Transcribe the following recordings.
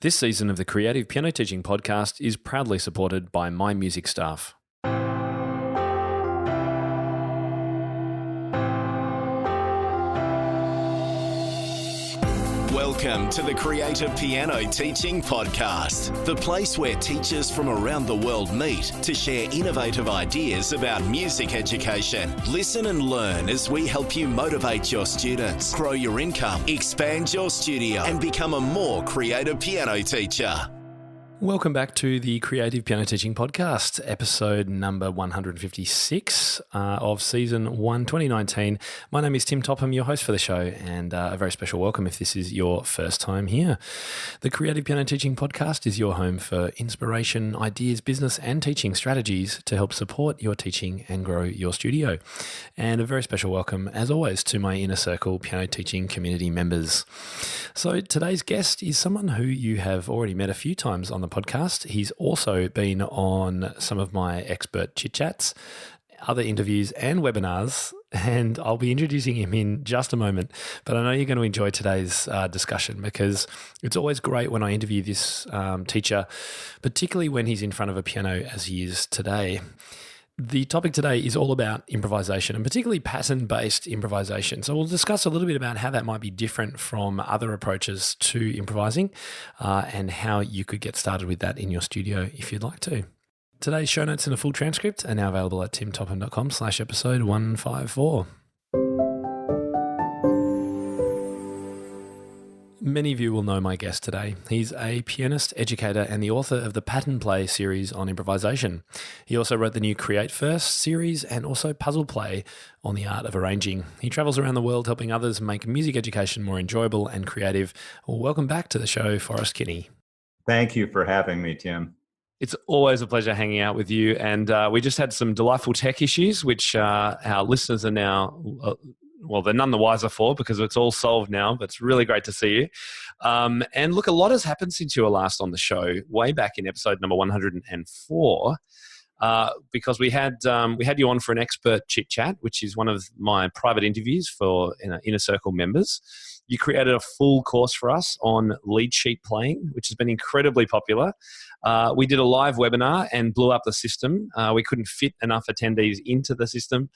This season of the Creative Piano Teaching Podcast is proudly supported by My Music Staff. Welcome to the Creative Piano Teaching Podcast, the place where teachers from around the world meet to share innovative ideas about music education. Listen and learn as we help you motivate your students, grow your income, expand your studio, and become a more creative piano teacher. Welcome back to the Creative Piano Teaching Podcast, episode number 156 of season 1, 2019. My name is Tim Topham, your host for the show, and a very special welcome if this is your first time here. The Creative Piano Teaching Podcast is your home for inspiration, ideas, business, and teaching strategies to help support your teaching and grow your studio. And a very special welcome, as always, to my Inner Circle piano teaching community members. So today's guest is someone who you have already met a few times on the podcast. He's also been on some of my expert chit chats, other interviews and webinars, and I'll be introducing him in just a moment. But I know you're going to enjoy today's discussion because it's always great when I interview this teacher, particularly when he's in front of a piano as he is today. The topic today is all about improvisation, and particularly pattern-based improvisation. So we'll discuss a little bit about how that might be different from other approaches to improvising and how you could get started with that in your studio if you'd like to. Today's show notes and a full transcript are now available at timtopham.com/episode 154. Many of you will know my guest today. He's a pianist, educator, and the author of the Pattern Play series on improvisation. He also wrote the new Create First series and also Puzzle Play on the art of arranging. He travels around the world helping others make music education more enjoyable and creative. Well, welcome back to the show, Forrest Kinney. Thank you for having me, Tim. It's always a pleasure hanging out with you. And we just had some delightful tech issues, which our listeners are now... well, they're none the wiser for because it's all solved now, but it's really great to see you. And look, a lot has happened since you were last on the show, way back in episode number 104, because we had you on for an expert chit chat, which is one of my private interviews for Inner Circle members. You created a full course for us on lead sheet playing, which has been incredibly popular. We did a live webinar and blew up the system. We couldn't fit enough attendees into the system.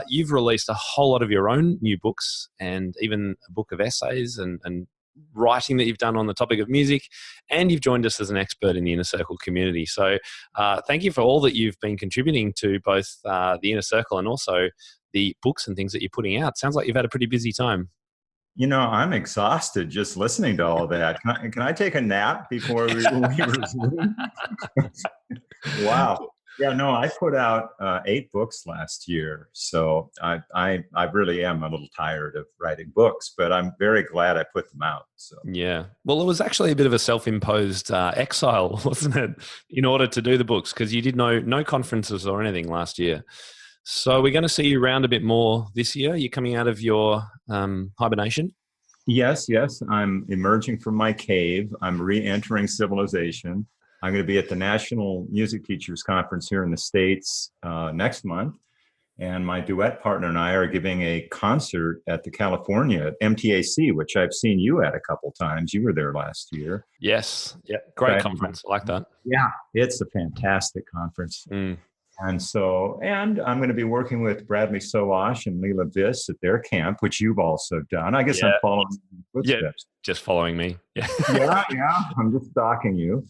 You've released a whole lot of your own new books and even a book of essays and writing that you've done on the topic of music, and you've joined us as an expert in the Inner Circle community. So thank you for all that you've been contributing to both the Inner Circle and also the books and things that you're putting out. Sounds like you've had a pretty busy time. You know, I'm exhausted just listening to all of that. Can I take a nap before we resume? Wow. Yeah, no, I put out 8 books last year. So I really am a little tired of writing books, but I'm very glad I put them out. So yeah. Well, it was actually a bit of a self-imposed exile, wasn't it, in order to do the books, because you did no conferences or anything last year. So we're going to see you around a bit more this year. You're coming out of your hibernation? Yes. I'm emerging from my cave. I'm re-entering civilization. I'm going to be at the National Music Teachers Conference here in the States next month. And my duet partner and I are giving a concert at the California MTAC, which I've seen you at a couple times. You were there last year. Yes. Yeah. Great conference. I like that. Yeah. It's a fantastic conference. And I'm going to be working with Bradley Sowash and Leela Viss at their camp, which you've also done. I guess I'm following footsteps. Yeah, just following me. Yeah. yeah. I'm just stalking you.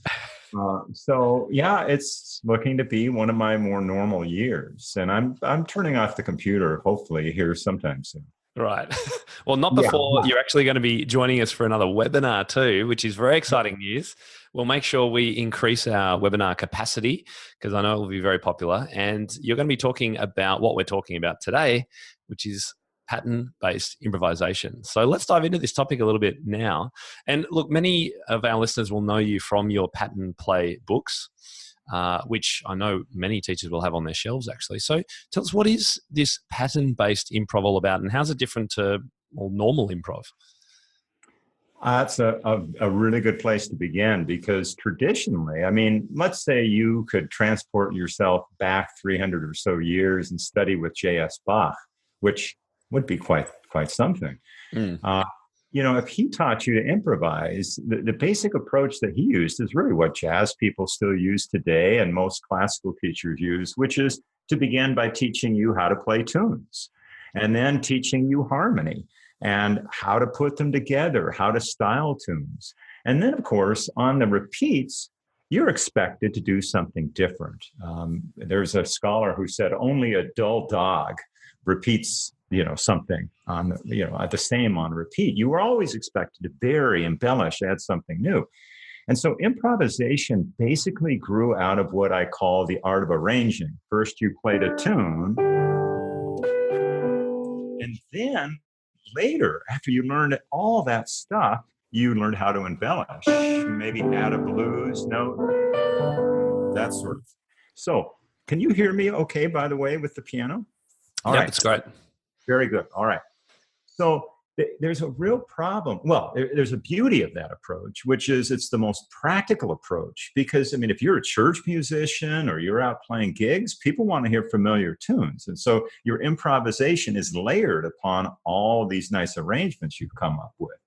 It's looking to be one of my more normal years, and I'm turning off the computer hopefully here sometime soon. Right. Well, not before you're actually going to be joining us for another webinar too, which is very exciting news. We'll make sure we increase our webinar capacity because I know it will be very popular. And you're going to be talking about what we're talking about today, which is pattern-based improvisation. So let's dive into this topic a little bit now. And look, many of our listeners will know you from your Pattern Play books, which I know many teachers will have on their shelves actually. So tell us, what is this pattern-based improv all about, and how's it different to normal improv? That's a really good place to begin, because traditionally, I mean, let's say you could transport yourself back 300 or so years and study with J.S. Bach, which would be quite something. if he taught you to improvise, the basic approach that he used is really what jazz people still use today and most classical teachers use, which is to begin by teaching you how to play tunes and then teaching you harmony and how to put them together, how to style tunes. And then, of course, on the repeats, you're expected to do something different. There's a scholar who said only a dull dog repeats something on the same on repeat. You were always expected to vary, embellish, add something new. And so improvisation basically grew out of what I call the art of arranging. First, you played a tune, and then later, after you learned all that stuff, you learned how to embellish, maybe add a blues note, that sort of. So, can you hear me okay, by the way, with the piano? All right, that's great. Very good. All right. So there's a real problem. Well, there's a beauty of that approach, which is it's the most practical approach. Because, if you're a church musician or you're out playing gigs, people want to hear familiar tunes. And so your improvisation is layered upon all these nice arrangements you've come up with.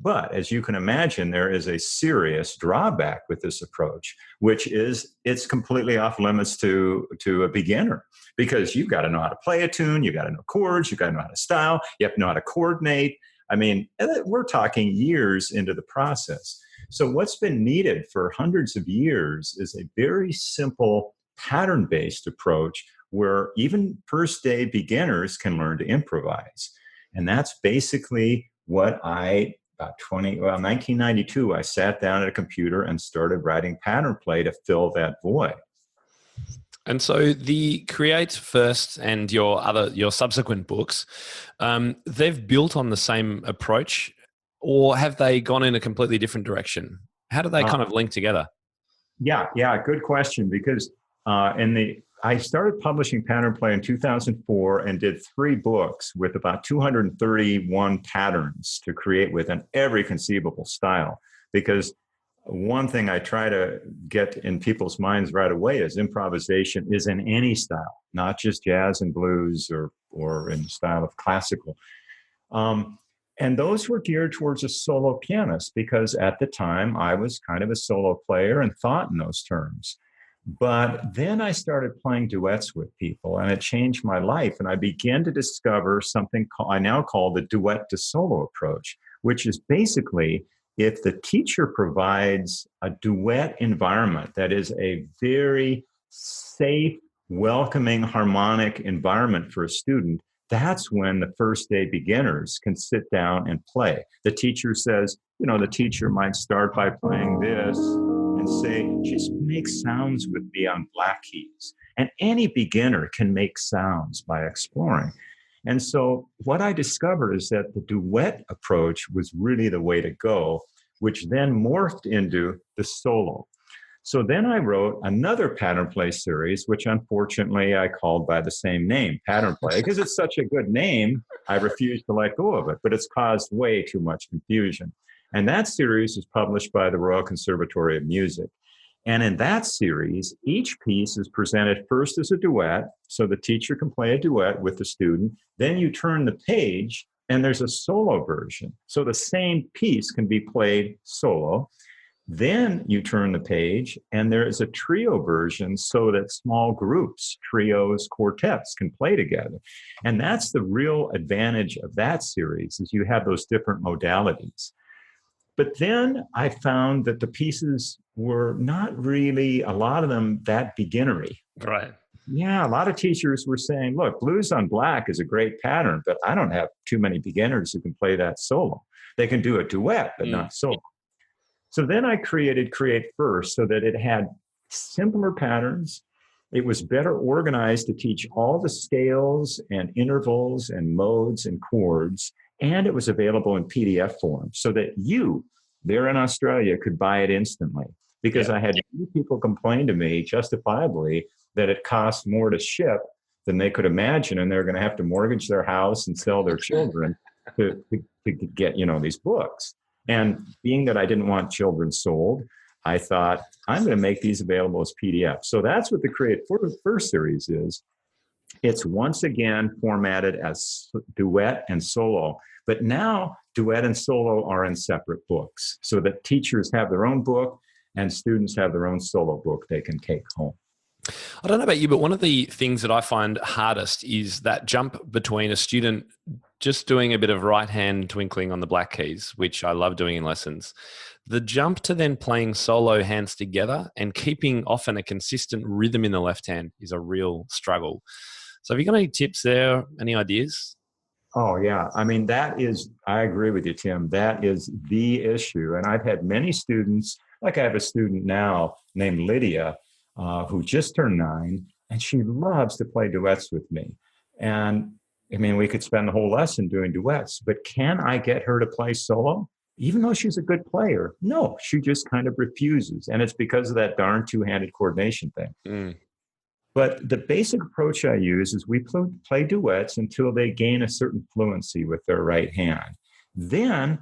But as you can imagine, there is a serious drawback with this approach, which is it's completely off limits to a beginner, because you've got to know how to play a tune, you've got to know chords, you've got to know how to style, you have to know how to coordinate. We're talking years into the process. So what's been needed for hundreds of years is a very simple pattern-based approach where even first-day beginners can learn to improvise. And that's basically what 1992, I sat down at a computer and started writing pattern play to fill that void. And so the Create First and your subsequent books, they've built on the same approach, or have they gone in a completely different direction? How do they kind of link together? Yeah, good question. Because I started publishing pattern play in 2004 and did 3 books with about 231 patterns to create with in every conceivable style. Because one thing I try to get in people's minds right away is improvisation is in any style, not just jazz and blues or in the style of classical. And those were geared towards a solo pianist, because at the time I was kind of a solo player and thought in those terms. But then I started playing duets with people, and it changed my life. And I began to discover something I now call the duet to solo approach, which is basically if the teacher provides a duet environment that is a very safe, welcoming, harmonic environment for a student, that's when the first day beginners can sit down and play. The teacher says, the teacher might start by playing this and say, just make sounds with me on black keys. And any beginner can make sounds by exploring. And so what I discovered is that the duet approach was really the way to go, which then morphed into the solo. So then I wrote another pattern play series, which unfortunately I called by the same name, Pattern Play, because it's such a good name, I refused to let go of it, but it's caused way too much confusion. And that series is published by the Royal Conservatory of Music. And in that series, each piece is presented first as a duet, so the teacher can play a duet with the student. Then you turn the page, and there's a solo version. So the same piece can be played solo. Then you turn the page, and there is a trio version so that small groups, trios, quartets can play together. And that's the real advantage of that series, is you have those different modalities. But then I found that the pieces were not really, a lot of them, that beginnery. Right. Yeah, a lot of teachers were saying, look, blues on black is a great pattern, but I don't have too many beginners who can play that solo. They can do a duet, but not solo. So then I created Create First so that it had simpler patterns. It was better organized to teach all the scales and intervals and modes and chords. And it was available in PDF form so that you there in Australia could buy it instantly. Because I had people complain to me justifiably that it costs more to ship than they could imagine. And they're going to have to mortgage their house and sell their children to get, these books. And being that I didn't want children sold, I thought, I'm going to make these available as PDF. So that's what the Create First series is. It's once again formatted as duet and solo. But now duet and solo are in separate books so that teachers have their own book and students have their own solo book they can take home. I don't know about you, but one of the things that I find hardest is that jump between a student just doing a bit of right hand twinkling on the black keys, which I love doing in lessons. The jump to then playing solo hands together and keeping often a consistent rhythm in the left hand is a real struggle. So have you got any tips there? Any ideas? Oh, yeah. I mean, I agree with you, Tim. That is the issue. And I've had many students, like I have a student now named Lydia, who just turned 9, and she loves to play duets with me. And I mean, we could spend the whole lesson doing duets, but can I get her to play solo? Even though she's a good player? No, she just kind of refuses. And it's because of that darn two-handed coordination thing. Mm. But the basic approach I use is we play duets until they gain a certain fluency with their right hand. Then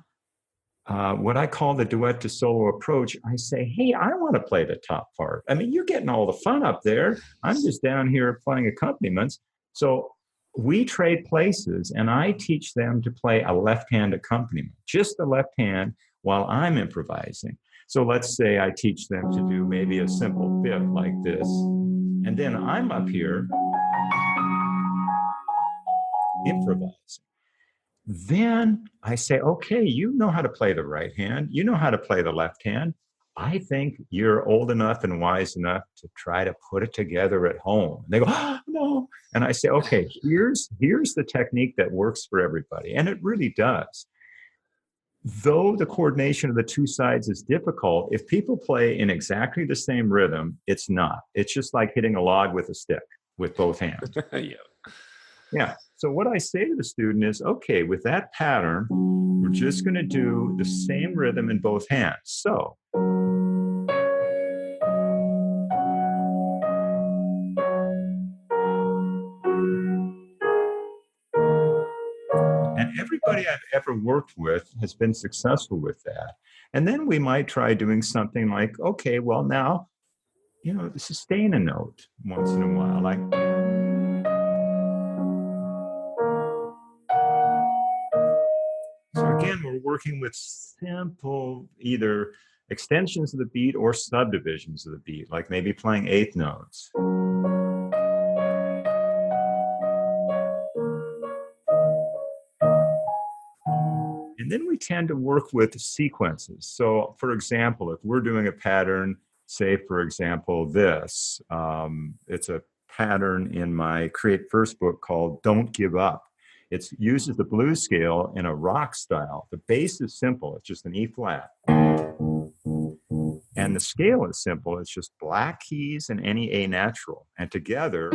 what I call the duet to solo approach, I say, hey, I want to play the top part. I mean, you're getting all the fun up there. I'm just down here playing accompaniments. So we trade places, and I teach them to play a left-hand accompaniment, just the left hand while I'm improvising. So let's say I teach them to do maybe a simple fifth like this, and then I'm up here improvising. Then I say, okay, you know how to play the right hand. You know how to play the left hand. I think you're old enough and wise enough to try to put it together at home. And they go, oh, no. And I say, okay, here's the technique that works for everybody. And it really does. Though the coordination of the two sides is difficult, if people play in exactly the same rhythm, it's not. It's just like hitting a log with a stick with both hands. Yeah. So what I say to the student is, okay, with that pattern, we're just going to do the same rhythm in both hands. So and everybody I've ever worked with has been successful with that. And then we might try doing something like, okay, well now, sustain a note once in a while, like. So again, we're working with simple either extensions of the beat or subdivisions of the beat, like maybe playing eighth notes. And then we tend to work with sequences. So for example, if we're doing a pattern, say for example, this, it's a pattern in my Create First book called Don't Give Up. It uses the blues scale in a rock style. The bass is simple. It's just an E flat. And the scale is simple. It's just black keys and any A natural. And together,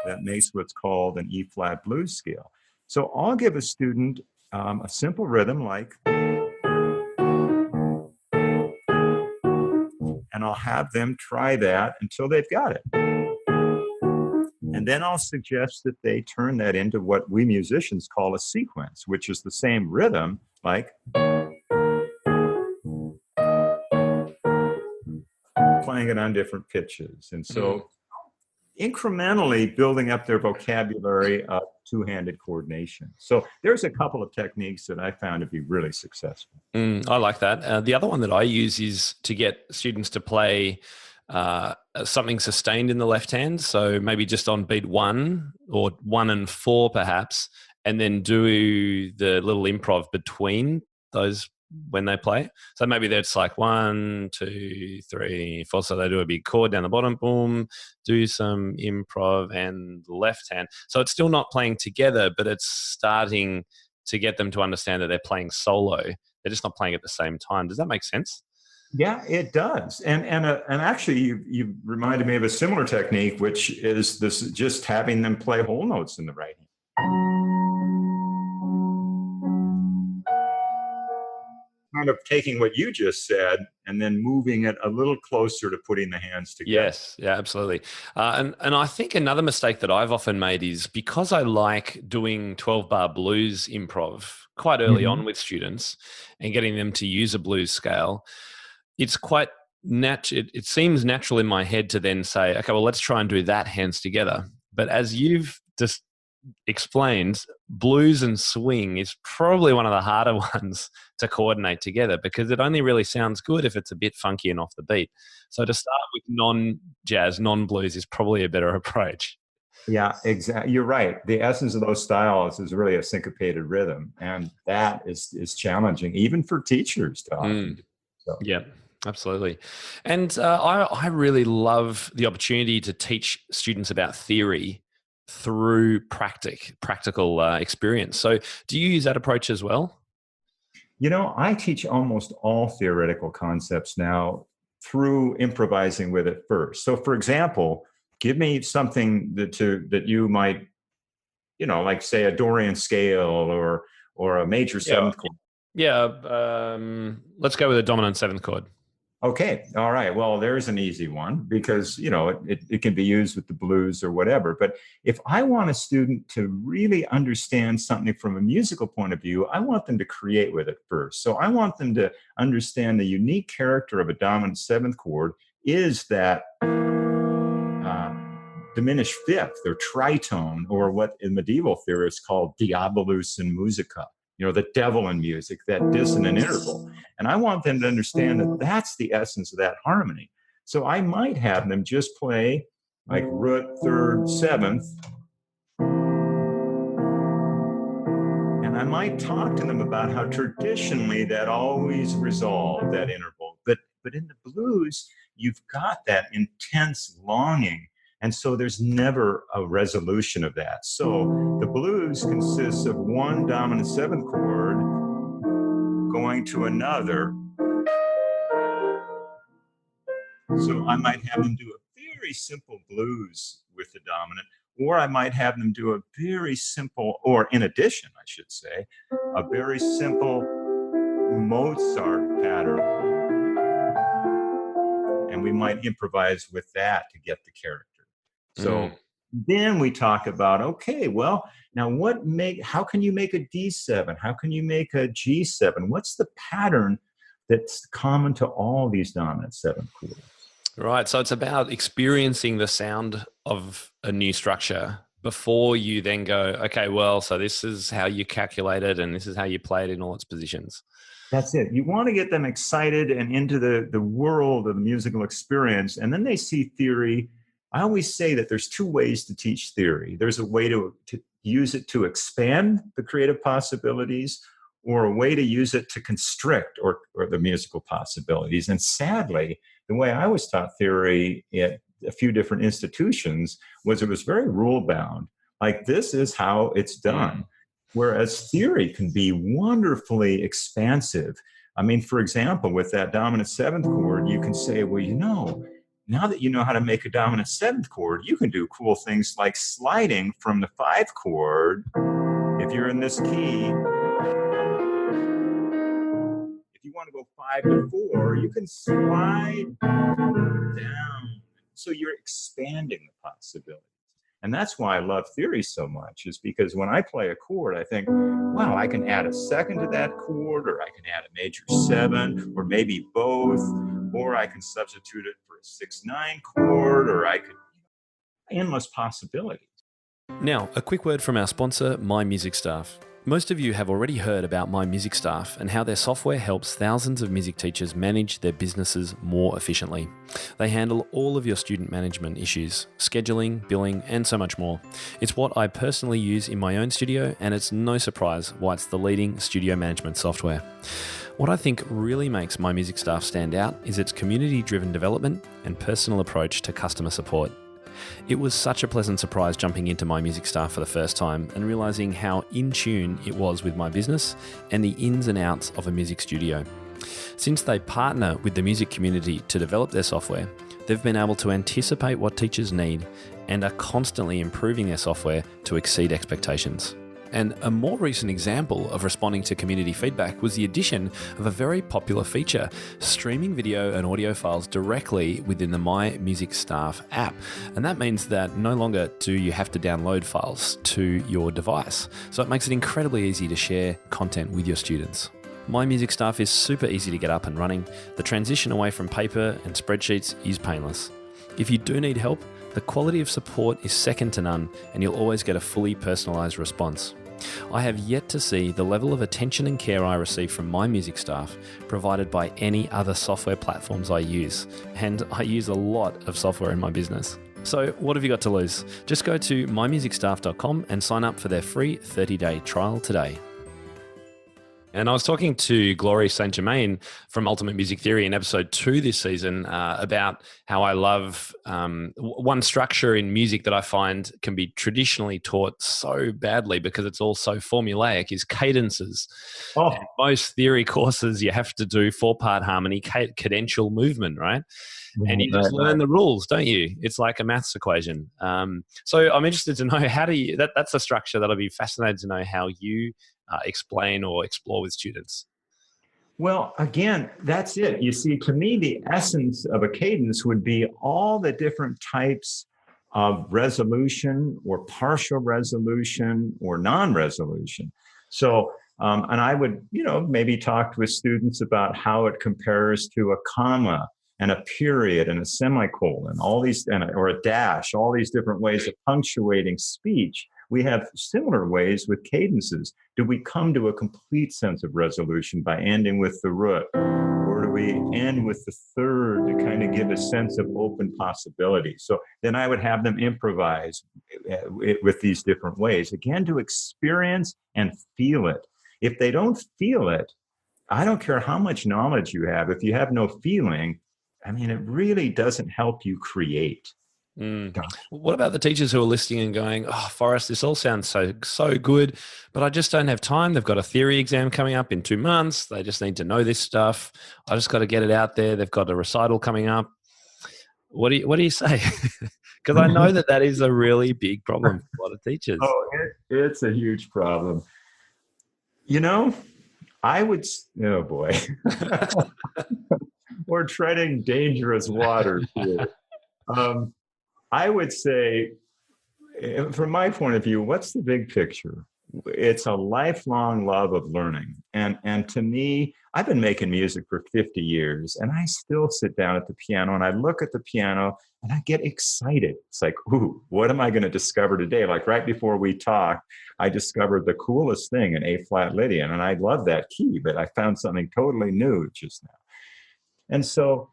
that makes what's called an E flat blues scale. So I'll give a student a simple rhythm like, and I'll have them try that until they've got it. And then I'll suggest that they turn that into what we musicians call a sequence, which is the same rhythm, like playing it on different pitches. And so incrementally building up their vocabulary of two-handed coordination. So there's a couple of techniques that I found to be really successful. I like that. The other one that I use is to get students to play something sustained in the left hand. So maybe just on beat 1 or 1 and 4 perhaps, and then do the little improv between those when they play. So maybe that's like 1, 2, 3, 4. So they do a big chord down the bottom, boom, do some improv and left hand. So it's still not playing together, but it's starting to get them to understand that they're playing solo. They're just not playing at the same time. Does that make sense? Yeah, it does. And actually, you reminded me of a similar technique, which is this: just having them play whole notes in the right hand. Kind of taking what you just said and then moving it a little closer to putting the hands together. Yes, yeah, absolutely. And I think another mistake that I've often made is because I like doing 12-bar blues improv quite early on with students and getting them to use a blues scale, it's quite it seems natural in my head to then say, okay, well, let's try and do that hands together. But as you've just explained, blues and swing is probably one of the harder ones to coordinate together because it only really sounds good if it's a bit funky and off the beat. So to start with non-jazz, non-blues is probably a better approach. Yeah, exactly. You're right. The essence of those styles is really a syncopated rhythm, and that is challenging even for teachers to often do. So. Yeah, absolutely. And I really love the opportunity to teach students about theory through practical experience. So do you use that approach as well? I teach almost all theoretical concepts now through improvising with it first. So for example, give me something that you might, like say a Dorian scale or a major seventh chord. Yeah, let's go with a dominant seventh chord. Okay, all right. Well, there's an easy one because, it can be used with the blues or whatever. But if I want a student to really understand something from a musical point of view, I want them to create with it first. So I want them to understand the unique character of a dominant seventh chord is that diminished fifth or tritone, or what in medieval theorists called diabolus in musica, the devil in music, that dissonant interval. And I want them to understand that that's the essence of that harmony. So I might have them just play like root, third, seventh. And I might talk to them about how traditionally that always resolved that interval. But in the blues, you've got that intense longing. And so there's never a resolution of that. So the blues consists of one dominant seventh chord going to another. So I might have them do a very simple blues with the dominant, or I might have them do a very simple, or in addition, I should say, a very simple Mozart pattern. And we might improvise with that to get the character. So then we talk about, okay, well, now how can you make a D7? How can you make a G7? What's the pattern that's common to all these dominant seventh chords? Right. So it's about experiencing the sound of a new structure before you then go, okay, well, so this is how you calculate it and this is how you play it in all its positions. That's it. You want to get them excited and into the world of the musical experience. And then they see theory. I always say that there's two ways to teach theory. There's a way to use it to expand the creative possibilities, or a way to use it to constrict or the musical possibilities. And sadly, the way I was taught theory at a few different institutions was it was very rule bound. Like, this is how it's done. Whereas theory can be wonderfully expansive. I mean, for example, with that dominant seventh chord, you can say, well, now that you know how to make a dominant seventh chord, you can do cool things like sliding from the 5 chord. If you're in this key, if you want to go 5 to 4, you can slide down. So you're expanding the possibilities. And that's why I love theory so much, is because when I play a chord, I think, wow, I can add a second to that chord, or I can add a major 7, or maybe both, or I can substitute it for a 6-9 chord, or I could, endless possibilities. Now, a quick word from our sponsor, My Music Staff. Most of you have already heard about My Music Staff and how their software helps thousands of music teachers manage their businesses more efficiently. They handle all of your student management issues, scheduling, billing, and so much more. It's what I personally use in my own studio, and it's no surprise why it's the leading studio management software. What I think really makes My Music Staff stand out is its community-driven development and personal approach to customer support. It was such a pleasant surprise jumping into My Music Staff for the first time and realizing how in tune it was with my business and the ins and outs of a music studio. Since they partner with the music community to develop their software, they've been able to anticipate what teachers need and are constantly improving their software to exceed expectations. And a more recent example of responding to community feedback was the addition of a very popular feature, streaming video and audio files directly within the My Music Staff app. And that means that no longer do you have to download files to your device. So it makes it incredibly easy to share content with your students. My Music Staff is super easy to get up and running. The transition away from paper and spreadsheets is painless. If you do need help, the quality of support is second to none, and you'll always get a fully personalised response. I have yet to see the level of attention and care I receive from my music staff provided by any other software platforms I use, and I use a lot of software in my business. So what have you got to lose? Just go to mymusicstaff.com and sign up for their free 30-day trial today. And I was talking to Glory St. Germain from Ultimate Music Theory in episode 2 this season about how I love one structure in music that I find can be traditionally taught so badly because it's all so formulaic is cadences. Oh, And most theory courses, you have to do 4-part harmony, cadential movement, right? And you just learn the rules, don't you? It's like a maths equation. So I'm interested to know how do you, that's a structure that I'd be fascinated to know how you explain or explore with students. well, again, that's it. You see, to me, the essence of a cadence would be all the different types of resolution or partial resolution or non-resolution. So, and I would, maybe talk with students about how it compares to a comma and a period and a semicolon, all these, or a dash, all these different ways of punctuating speech. We have similar ways with cadences. Do we come to a complete sense of resolution by ending with the root? Or do we end with the third to kind of give a sense of open possibility? So then I would have them improvise with these different ways, again, to experience and feel it. If they don't feel it, I don't care how much knowledge you have. If you have no feeling, I mean, it really doesn't help you create. What about the teachers who are listening and going, "Oh, Forrest, this all sounds so good, but I just don't have time. They've got a theory exam coming up in 2 months. They just need to know this stuff. I just got to get it out there. They've got a recital coming up." What do you say? Because I know that is a really big problem for a lot of teachers. Oh, it's a huge problem. I would, oh boy, we're treading dangerous waters here. I would say, from my point of view, what's the big picture? It's a lifelong love of learning. And to me, I've been making music for 50 years, and I still sit down at the piano and I look at the piano and I get excited. It's like, ooh, what am I going to discover today? Like right before we talked, I discovered the coolest thing in A-flat Lydian, and I love that key, but I found something totally new just now. And so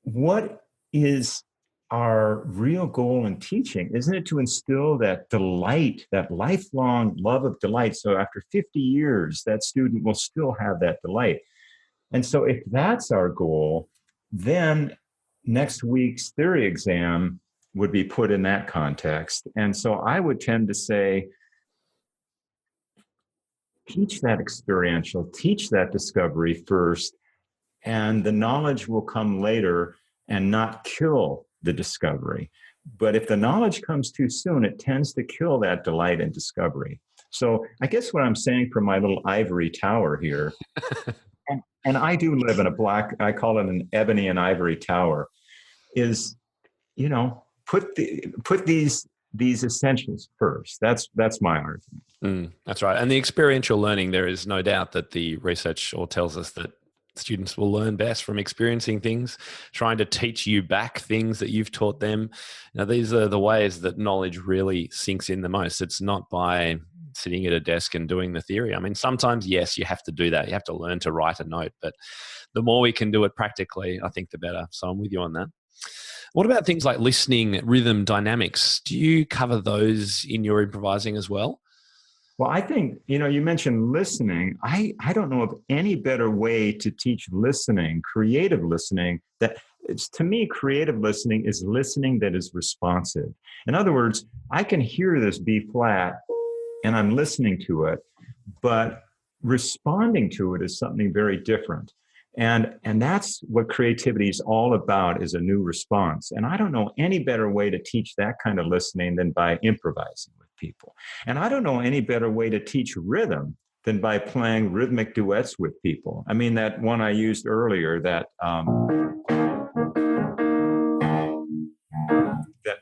what is our real goal in teaching? Isn't it to instill that delight, that lifelong love of delight? So after 50 years, that student will still have that delight. And so if that's our goal, then next week's theory exam would be put in that context. And so I would tend to say, teach that experiential, teach that discovery first, and the knowledge will come later and not kill the discovery. But if the knowledge comes too soon, it tends to kill that delight and discovery. So I guess what I'm saying from my little ivory tower here, and I do live in a black, I call it an ebony and ivory tower, is, put these essentials first. That's my argument. That's right. And the experiential learning, there is no doubt that the research all tells us that students will learn best from experiencing things, trying to teach you back things that you've taught them. Now, these are the ways that knowledge really sinks in the most. It's not by sitting at a desk and doing the theory. I mean, sometimes, yes, you have to do that. You have to learn to write a note, but the more we can do it practically, I think the better. So I'm with you on that. What about things like listening, rhythm, dynamics? Do you cover those in your improvising as well? Well, I think, you mentioned listening. I don't know of any better way to teach listening, creative listening, that it's, to me, creative listening is listening that is responsive. In other words, I can hear this B flat and I'm listening to it, but responding to it is something very different. And that's what creativity is all about, is a new response. And I don't know any better way to teach that kind of listening than by improvising with people. And I don't know any better way to teach rhythm than by playing rhythmic duets with people. I mean, that one I used earlier, that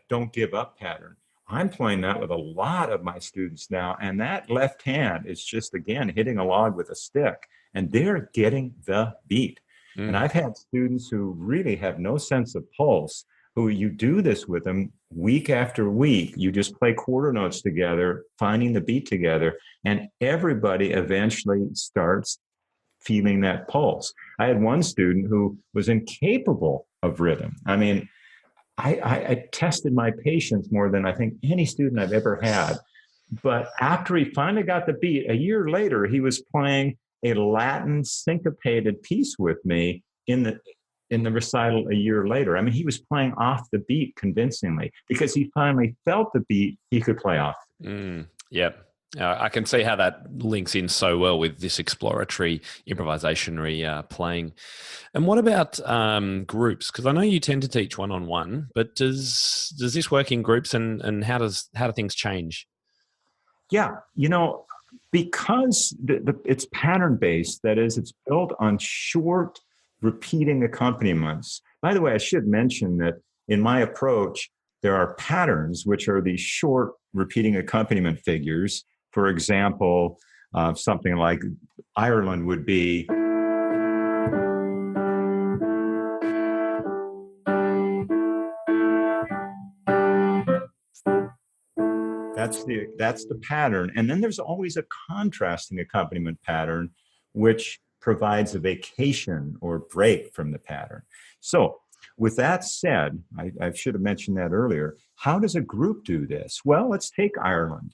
don't give up pattern. I'm playing that with a lot of my students now. And that left hand is just, again, hitting a log with a stick. And they're getting the beat. And I've had students who really have no sense of pulse, who you do this with them week after week. You just play quarter notes together, finding the beat together, and everybody eventually starts feeling that pulse. I had one student who was incapable of rhythm. I mean, I tested my patience more than I think any student I've ever had. But after he finally got the beat, a year later, he was playing a Latin syncopated piece with me in the recital a year later. I mean, he was playing off the beat convincingly because he finally felt the beat he could play off. Yep. I can see how that links in so well with this exploratory, improvisationary playing. And what about groups? Because I know you tend to teach one-on-one, but does this work in groups, and how do things change? Yeah, because it's pattern-based, that is, it's built on short repeating accompaniments. By the way, I should mention that in my approach, there are patterns, which are these short repeating accompaniment figures. For example, something like Ireland would be. That's the pattern. And then there's always a contrasting accompaniment pattern, which provides a vacation or break from the pattern. So with that said, I should have mentioned that earlier. How does a group do this? Well, let's take Ireland.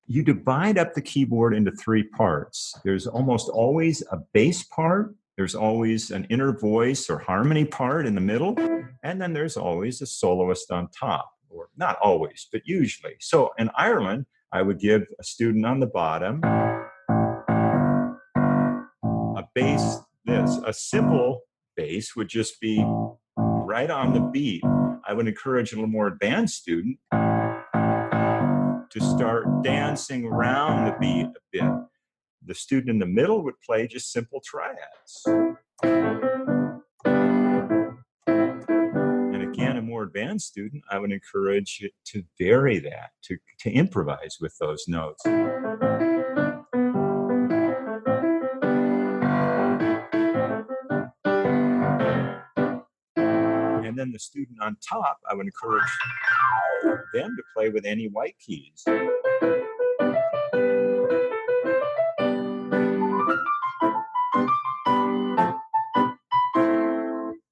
You divide up the keyboard into three parts. There's almost always a bass part. There's always an inner voice or harmony part in the middle. And then there's always a soloist on top. Or not always, but usually. So in Ireland, I would give a student on the bottom a bass. A simple bass would just be right on the beat. I would encourage a little more advanced student to start dancing around the beat a bit. The student in the middle would play just simple triads. Again, a more advanced student, I would encourage you to vary that, to improvise with those notes. And then the student on top, I would encourage them to play with any white keys.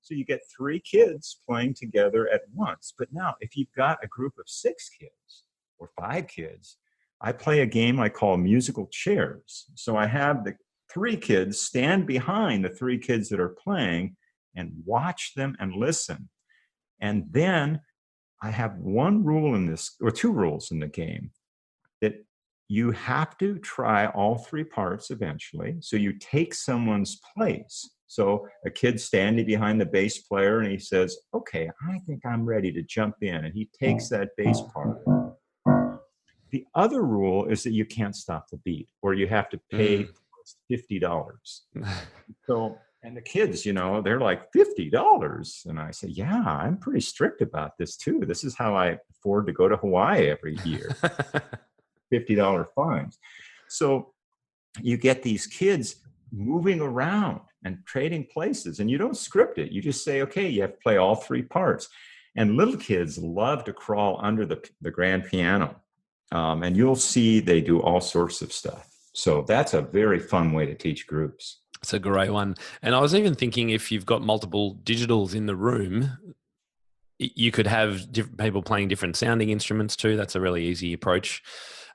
So you get three kids playing together at once. But now, if you've got a group of 6 kids or 5 kids, I play a game I call musical chairs. So I have the 3 kids stand behind the 3 kids that are playing and watch them and listen. And then I have one rule in this, or 2 rules in the game, that you have to try all 3 parts eventually. So you take someone's place. So a kid standing behind the bass player and he says, okay, I think I'm ready to jump in. And he takes that bass part. The other rule is that you can't stop the beat, or you have to pay $50. So, and the kids, they're like, $50. And I say, yeah, I'm pretty strict about this too. This is how I afford to go to Hawaii every year. $50 fines. So you get these kids moving around and trading places, and you don't script it. You just say, okay, you have to play all 3 parts. And little kids love to crawl under the grand piano. And you'll see they do all sorts of stuff. So that's a very fun way to teach groups. It's a great one. And I was even thinking, if you've got multiple digitals in the room, you could have different people playing different sounding instruments too. That's a really easy approach.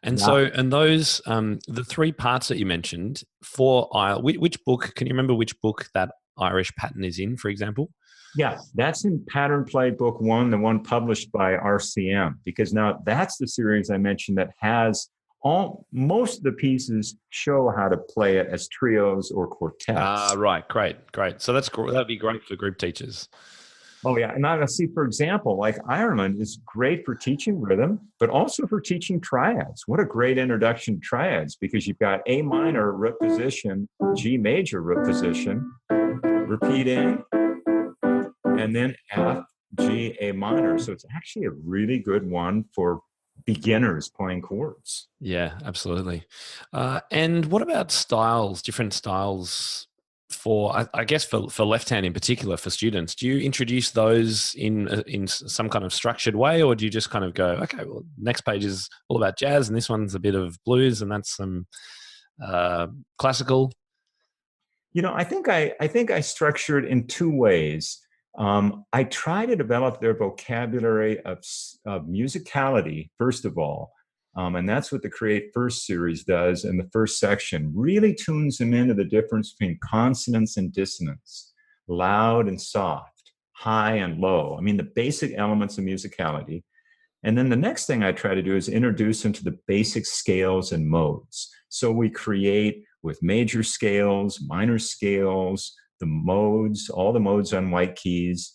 And so, and those, the 3 parts that you mentioned for which book, can you remember which book that Irish pattern is in, for example? Yeah, that's in Pattern Play Book 1, the one published by RCM, because now that's the series I mentioned that has most of the pieces show how to play it as trios or quartets. Right. Great. So that'd be great for group teachers. Oh, yeah. And I see, for example, like Ireland is great for teaching rhythm, but also for teaching triads. What a great introduction to triads, because you've got A minor root position, G major root position, repeating, and then F, G, A minor. So it's actually a really good one for beginners playing chords. Yeah, absolutely. And what about styles, different styles I guess for left hand in particular for students, do you introduce those in some kind of structured way, or do you just kind of go, okay, well, next page is all about jazz, and this one's a bit of blues, and that's some classical? I think I structure it in two ways. I try to develop their vocabulary of musicality, first of all. And that's what the Create First series does in the first section. Really tunes them into the difference between consonance and dissonance, loud and soft, high and low. I mean, the basic elements of musicality. And then the next thing I try to do is introduce them to the basic scales and modes. So we create with major scales, minor scales, the modes, all the modes on white keys,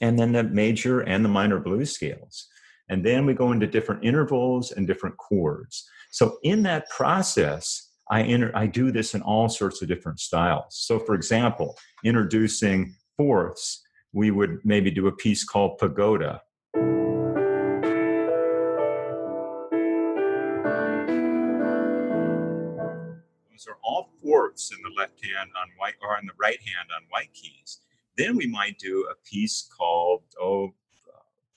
and then the major and the minor blues scales. And then we go into different intervals and different chords. So in that process, I do this in all sorts of different styles. So for example, introducing fourths, we would maybe do a piece called Pagoda. Those are all fourths in the left hand on white, or on the right hand on white keys. Then we might do a piece called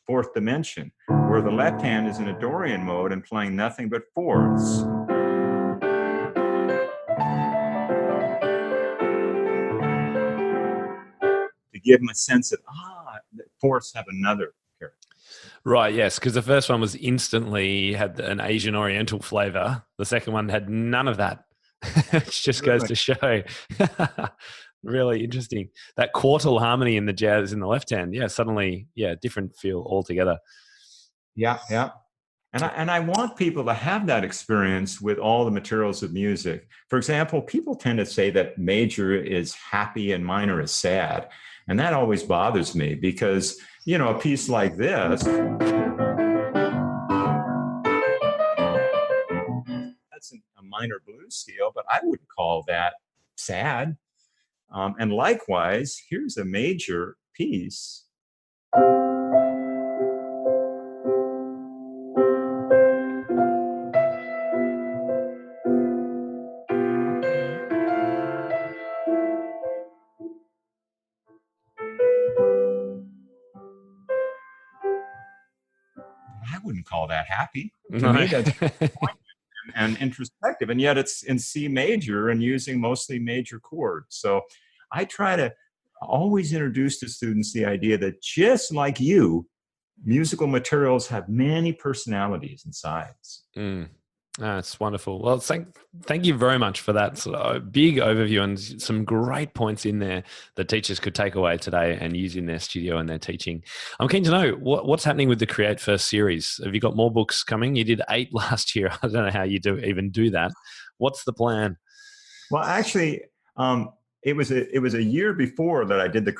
Fourth Dimension, where the left hand is in a Dorian mode and playing nothing but fourths. To give them a sense of, that fourths have another character. Right, yes, because the first one was instantly had an Asian Oriental flavor. The second one had none of that. It just goes to show. Really interesting. That quartal harmony in the jazz in the left hand, suddenly, different feel altogether. Yeah. And I want people to have that experience with all the materials of music. For example, people tend to say that major is happy and minor is sad. And that always bothers me because, a piece like this, that's a minor blues scale, but I wouldn't call that sad. And likewise, here's a major piece. I wouldn't call that happy. To me, that's and introspective, and yet it's in C major and using mostly major chords. So I try to always introduce to students the idea that just like you, musical materials have many personalities and sides. That's wonderful. Well, thank you very much for that sort of big overview and some great points in there that teachers could take away today and use in their studio and their teaching. I'm keen to know what's happening with the Create First series. Have you got more books coming? You did 8 last year. I don't know how you even do that. What's the plan? Well, actually, it was a year before that I did the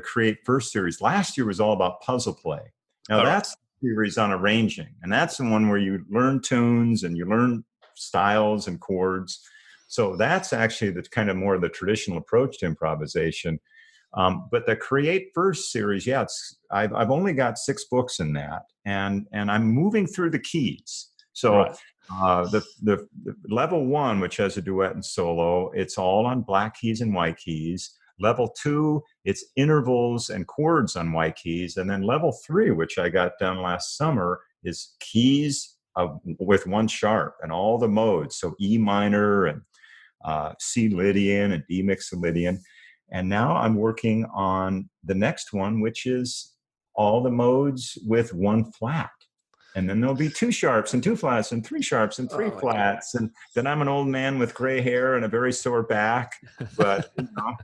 Create First series. Last year was all about puzzle play. Now that's series on arranging, and that's the one where you learn tunes and you learn styles and chords. So that's actually the kind of more the traditional approach to improvisation. But the Create First series, I've only got 6 books in that, and I'm moving through the keys. So the level 1, which has a duet and solo, it's all on black keys and white keys. Level 2, it's intervals and chords on white keys. And then level 3, which I got done last summer, is keys with 1 sharp and all the modes. So E minor and C Lydian and D Mixolydian. And now I'm working on the next one, which is all the modes with 1 flat. And then there'll be 2 sharps and 2 flats and 3 sharps and 3 flats. And then I'm an old man with gray hair and a very sore back. But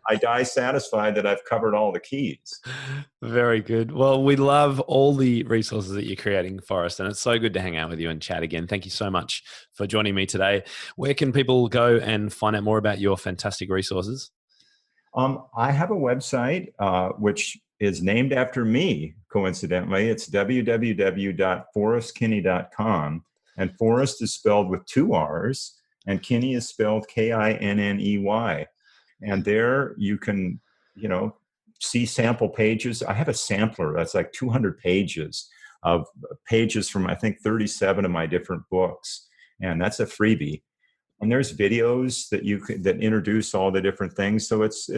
I die satisfied that I've covered all the keys. Very good. Well, we love all the resources that you're creating, Forrest. And it's so good to hang out with you and chat again. Thank you so much for joining me today. Where can people go and find out more about your fantastic resources? I have a website, which is named after me, coincidentally. It's www.forrestkinney.com. And Forrest is spelled with 2 R's, and Kinney is spelled Kinney. And there you can, see sample pages. I have a sampler that's like 200 pages from, I think, 37 of my different books. And that's a freebie. And there's videos that that introduce all the different things. So it's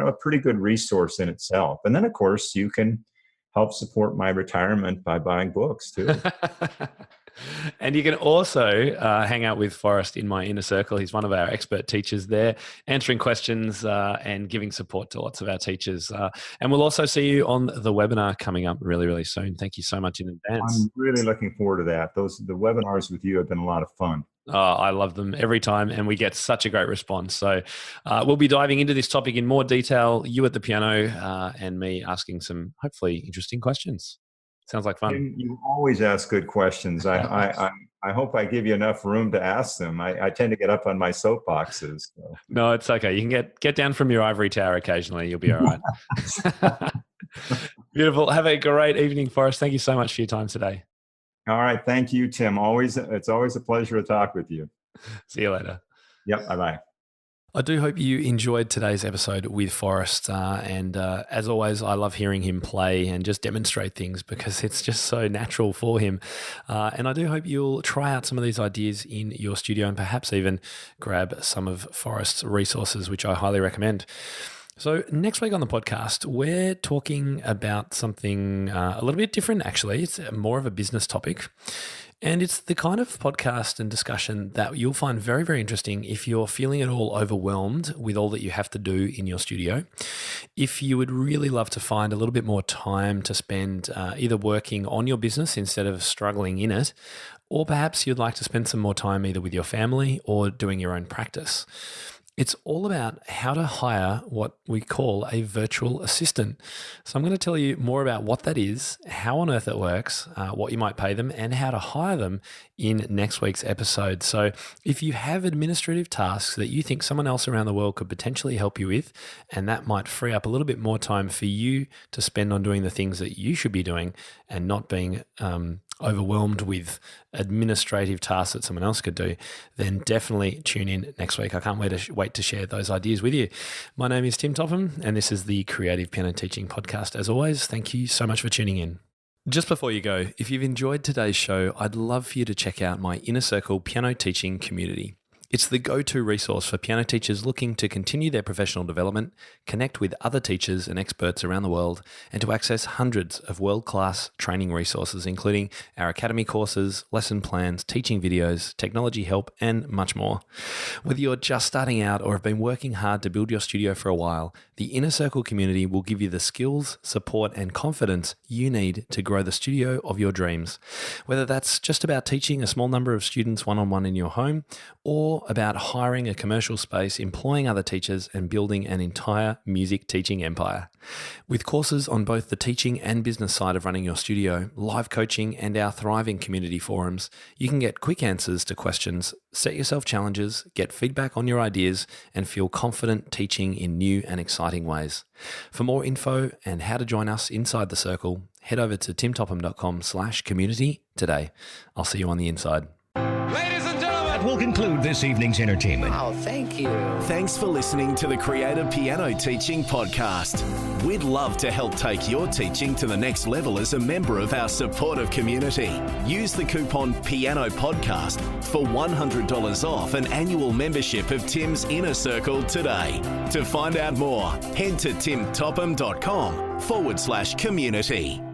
a pretty good resource in itself. And then of course you can help support my retirement by buying books too. And you can also hang out with Forrest in my inner circle. He's one of our expert teachers there, answering questions and giving support to lots of our teachers. And we'll also see you on the webinar coming up really, really soon. Thank you so much in advance. I'm really looking forward to that. The webinars with you have been a lot of fun. I love them every time, and we get such a great response. So we'll be diving into this topic in more detail, you at the piano and me asking some hopefully interesting questions. Sounds like fun. And you always ask good questions. I hope I give you enough room to ask them. I tend to get up on my soapboxes. So. No, it's okay. You can get down from your ivory tower occasionally. You'll be all right. Beautiful. Have a great evening, Forrest. Thank you so much for your time today. All right. Thank you, Tim. It's always a pleasure to talk with you. See you later. Yep. Bye-bye. I do hope you enjoyed today's episode with Forrest. And as always, I love hearing him play and just demonstrate things because it's just so natural for him. And I do hope you'll try out some of these ideas in your studio and perhaps even grab some of Forrest's resources, which I highly recommend. So next week on the podcast, we're talking about something a little bit different, actually. It's more of a business topic. And it's the kind of podcast and discussion that you'll find very, very interesting if you're feeling at all overwhelmed with all that you have to do in your studio. If you would really love to find a little bit more time to spend either working on your business instead of struggling in it, or perhaps you'd like to spend some more time either with your family or doing your own practice. It's all about how to hire what we call a virtual assistant. So I'm going to tell you more about what that is, how on earth it works, what you might pay them, and how to hire them in next week's episode. So if you have administrative tasks that you think someone else around the world could potentially help you with, and that might free up a little bit more time for you to spend on doing the things that you should be doing and not being overwhelmed with administrative tasks that someone else could do, then definitely tune in next week. I can't wait to share those ideas with you. My name is Tim Topham, and this is the Creative Piano Teaching Podcast. As always, thank you so much for tuning in. Just before you go, if you've enjoyed today's show, I'd love for you to check out my Inner Circle piano teaching community. It's the go-to resource for piano teachers looking to continue their professional development, connect with other teachers and experts around the world, and to access hundreds of world-class training resources, including our academy courses, lesson plans, teaching videos, technology help, and much more. Whether you're just starting out or have been working hard to build your studio for a while, the Inner Circle community will give you the skills, support, and confidence you need to grow the studio of your dreams. Whether that's just about teaching a small number of students one-on-one in your home, or about hiring a commercial space, employing other teachers, and building an entire music teaching empire. With courses on both the teaching and business side of running your studio, live coaching, and our thriving community forums, you can get quick answers to questions, set yourself challenges, get feedback on your ideas, and feel confident teaching in new and exciting ways. For more info and how to join us inside the circle, head over to timtopham.com/community today. I'll see you on the inside. That will conclude this evening's entertainment. Oh, thank you. Thanks for listening to the Creative Piano Teaching Podcast. We'd love to help take your teaching to the next level as a member of our supportive community. Use the coupon Piano Podcast for $100 off an annual membership of Tim's Inner Circle today. To find out more, head to timtopham.com/community.